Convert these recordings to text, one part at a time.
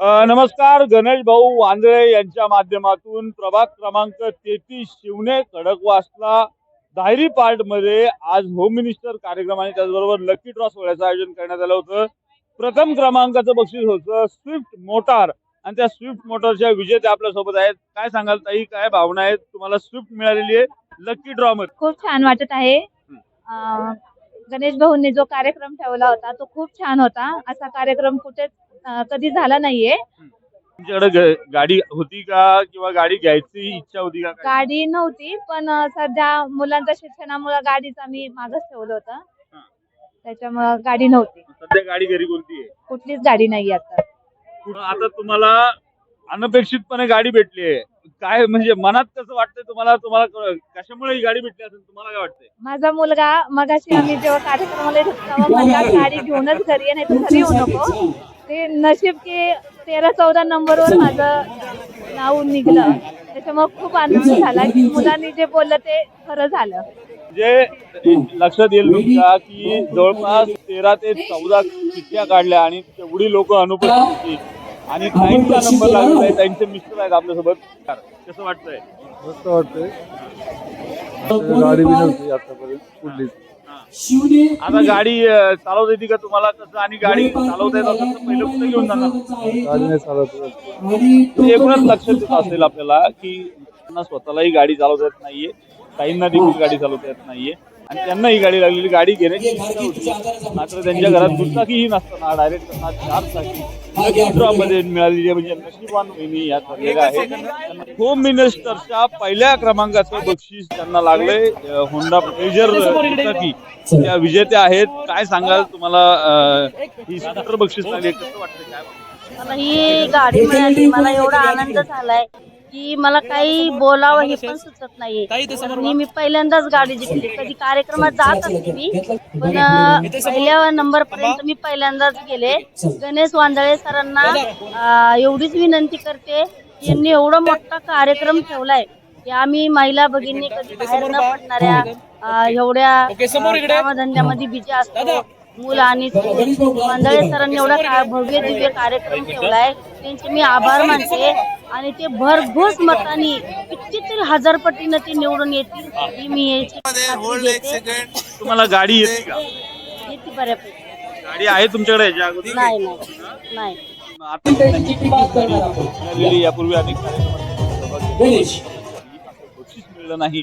नमस्कार. गणेश भाऊ वांद्रे यांच्या माध्यमातून प्रभाग क्रमांक 33 शिवणे खडकवासला दायरी पार्ट मध्ये आज होम मिनिस्टर कार्यक्रम आणि त्याचबरोबर लकी ड्रॉ सोहळ्याचं आयोजन करण्यात आलं होतं. प्रथम क्रमांकाचं बक्षीस होतं स्विफ्ट मोटार आणि त्या स्विफ्ट मोटारच्या विजेते आपल्या सोबत आहेत. काय सांगाल ताई, काय भावना आहेत? तुम्हाला स्विफ्ट मिळालेली आहे लकी ड्रॉ मध्ये. खूप छान वाटत आहे. गणेश भाऊंनी जो कार्यक्रम ठेवला होता तो खूप छान होता. असा कार्यक्रम कुठे कधी झाला नाहीये. तुमच्याकडे गाडी होती का किंवा गाडी घ्यायची इच्छा होती का? गाडी नव्हती, पण सध्या मुलांच्या शिक्षणामुळे गाडीचा मी मागच ठेवलं होतं. त्याच्यामुळे गाडी नव्हती. सध्या गाडी घरी कोणती आहे? कुठलीच गाडी नाही आता. आता तुम्हाला अनपेक्षितपणे गाडी भेटली आहे. काय म्हणजे मनात कसं वाटतंय तुम्हाला? तुम्हाला कशामुळे ही गाडी भेटली असेल, तुम्हाला काय वाटतंय? माझा मुलगा मगाशी आम्ही जेव्हा कार्यक्रमाला येत होतो तेव्हा म्हणला गाडी घेऊनच घरी, नाही तर घरी येऊ नको. ते नशीब की 13-14 नंबरवर माझं नाव निघलं. त्याच्यामुळे खूप आनंद झाला की मुलांनी जे बोललं ते खरं झालं. म्हणजे लक्षात येईल तुमच्या की जवळपास 13 ते 14 चिठ्ठ्या काढल्या आणि तेवढी लोक अनुपस्थित होती आणि ताईंचा नंबर लागला आहे. ताईंचे मिस्टर आहेत आपल्यासोबत. कसं वाटतंय? मस्त वाटतंय. गाडी बी नव्हती आतापर्यंत कुठलीच. आता गाडी चालवता येते का तुम्हाला? कसं आणि गाडी चालवता येत असेल तर पहिलं कुठे घेऊन जाणार? गाडी नाही चालत. एकूणच लक्षात येत असेल आपल्याला की त्यांना स्वतःलाही गाडी चालवता येत नाहीये, ताईंना देखील गाडी चालवता येत नाहीये आणि त्यांना ही गाडी लागलेली. गाडी घेण्याची इच्छा होती मात्र त्यांच्या घरात दुचाकीही नसताना डायरेक्ट त्यांना 4 चाकी मध्ये मिळालेली, म्हणजे नशीबवान वहिनी या ठरलेल्या आहेत. होम मिनिस्टरच्या पहिल्या क्रमांकाचं बक्षीस त्यांना लागलंय. होंडा प्लेजर दुचाकी त्या विजेत्या आहेत. काय सांगाल तुम्हाला? ही स्कूटर बक्षीस लागले, कसं वाटतं? काय मला ही गाडी मिळाली, मला एवढा आनंद झालाय की मला काही बोलावं हे पण सुचत नाहीये. मी पहिल्यांदाच गाडी जिंकली. कधी कार्यक्रमात जात असते मी, पण पहिल्या नंबर पर्यंत मी पहिल्यांदाच गेले. गणेश वांदळे सरांना एवढीच विनंती करते, यांनी एवढा मोठा कार्यक्रम ठेवलाय की आम्ही महिला भगिनी कधी बाहेर न पडणाऱ्या एवढ्या कामधंद्यामध्ये बिजी असतो. मुलं आणि वांदळे सरांनी एवढा भव्य दिव्य कार्यक्रम ठेवलाय, त्यांचे मी आभार मानते. आणि ते भरघोस मतांनी कितीतरी हजारपटीनं ते निवडून येतील ही मी याची खात्री देते. तुम्हाला गाडी येते का? येते बऱ्यापैकी. गाडी आहे तुमच्याकडे याच्या अगोदर? नाही नाही. आता मिळालेली यापूर्वी अनेक कार्यक्रमात बक्षीस मिळलं नाही.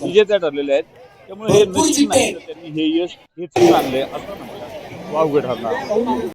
विजेत्या ठरलेल्या आहेत, त्यामुळे हे नशीब नाही तर त्यांनी हे यश हेच आणलंय असं वावगं ठरणार.